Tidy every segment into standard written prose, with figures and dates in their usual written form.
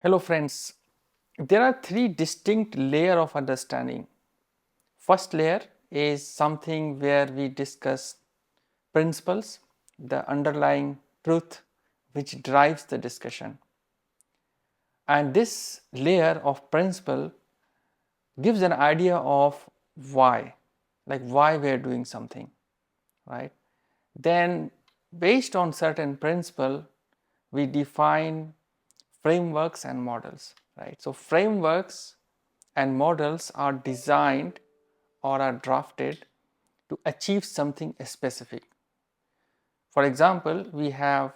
Hello friends, there are three distinct layers of understanding. First layer is something where we discuss principles, the underlying truth which drives the discussion. And this layer of principle gives an idea of why, like why we are doing something, right? Then based on certain principle, we define frameworks and models, right? So frameworks and models are designed or are drafted to achieve something specific. For example, we have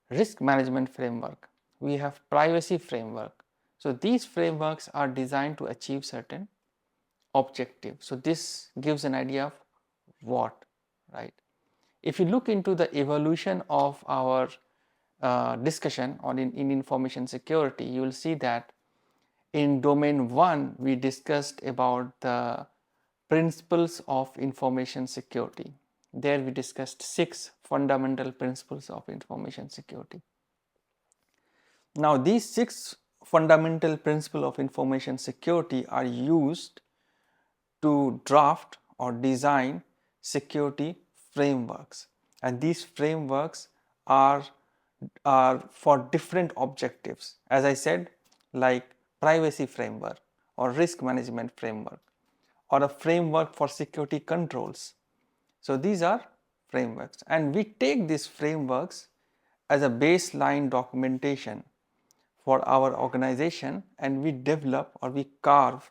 risk management framework, we have privacy framework. So these frameworks are designed to achieve certain objective. So this gives an idea of what, right? If you look into the evolution of our discussion on in information security, you will see that in domain 1 we discussed about the principles of information security. There we discussed 6 fundamental principles of information security. Now these 6 fundamental principles of information security are used to draft or design security frameworks, and these frameworks are for different objectives, as I said, like privacy framework or risk management framework or a framework for security controls. So these are frameworks, and we take these frameworks as a baseline documentation for our organization, and we develop or we carve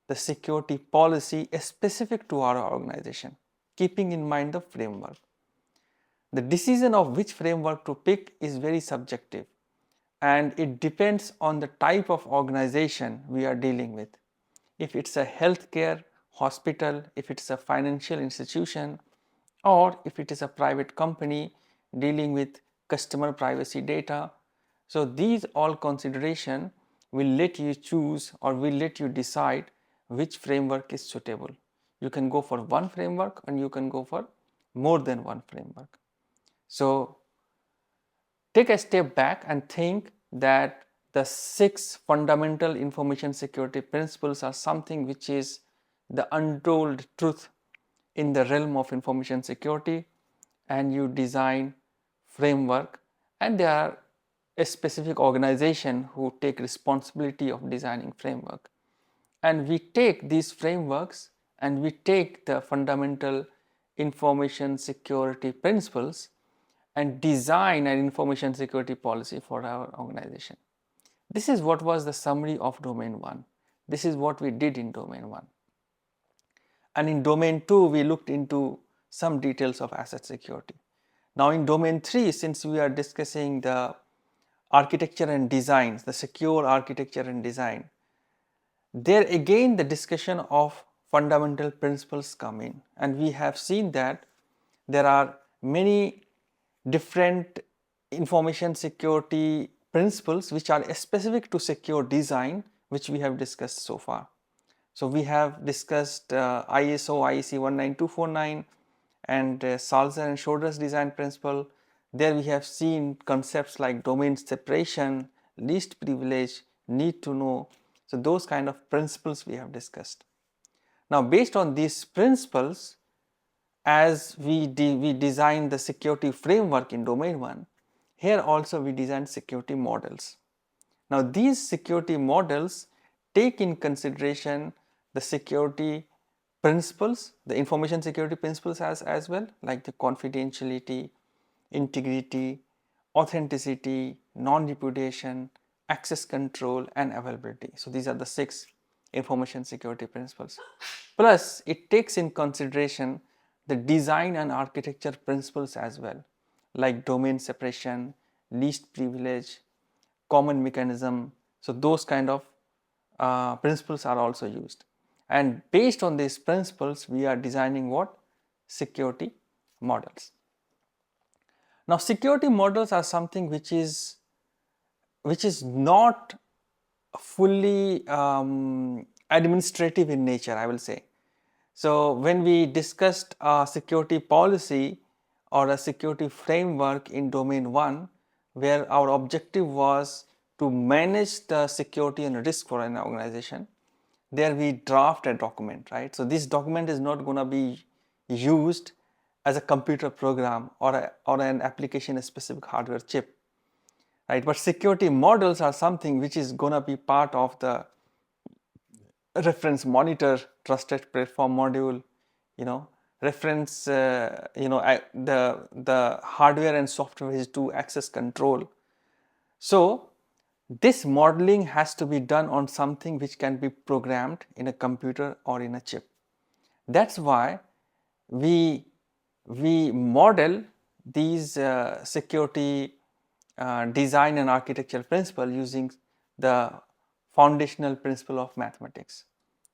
the security policy specific to our organization, keeping in mind the framework. The decision of which framework to pick is very subjective, and it depends on the type of organization we are dealing with. If it's a healthcare hospital, if it's a financial institution, or if it is a private company dealing with customer privacy data. So these all consideration will let you choose or will let you decide which framework is suitable. You can go for one framework and you can go for more than one framework. So take a step back and think that the 6 fundamental information security principles are something which is the untold truth in the realm of information security, and you design framework, and there are a specific organization who take responsibility of designing framework, and we take these frameworks and we take the fundamental information security principles and design an information security policy for our organization. This is what was the summary of domain 1. This is what we did in domain 1. And in domain 2 we looked into some details of asset security. Now in domain 3, since we are discussing the architecture and designs, the secure architecture and design, there again the discussion of fundamental principles come in, and we have seen that there are many different information security principles which are specific to secure design, which we have discussed so far. So we have discussed ISO IEC 19249 and Salzer and Schroeder's design principle. There we have seen concepts like domain separation, least privilege, need to know. So those kind of principles we have discussed. Now based on these principles, as we design the security framework in domain 1, here also we design security models. Now these security models take in consideration the security principles, the information security principles as well, like the confidentiality, integrity, authenticity, non-repudiation, access control and availability. So these are the 6 information security principles. Plus it takes in consideration the design and architecture principles as well, like domain separation, least privilege, common mechanism. So those kind of principles are also used, and based on these principles we are designing what? Security models. Now security models are something which is not fully administrative in nature, I will say. So when we discussed a security policy or a security framework in domain 1, where our objective was to manage the security and risk for an organization, there we draft a document, right? So this document is not going to be used as a computer program or an application, a specific hardware chip, right? But security models are something which is going to be part of the reference monitor, trusted platform module, reference, the hardware and software is to access control. So this modeling has to be done on something which can be programmed in a computer or in a chip. That's why we model these security design and architecture principle using the foundational principle of mathematics,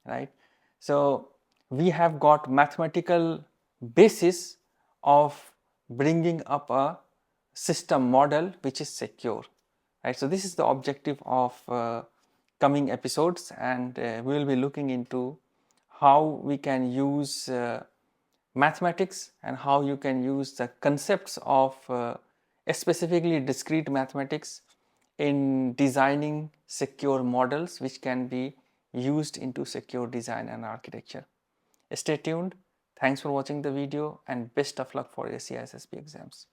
right? So we have got mathematical basis of bringing up a system model which is secure, right? So this is the objective of coming episodes, and we will be looking into how we can use mathematics and how you can use the concepts of specifically discrete mathematics in designing secure models which can be used into secure design and architecture. Stay tuned. Thanks for watching the video and best of luck for your CISSP exams.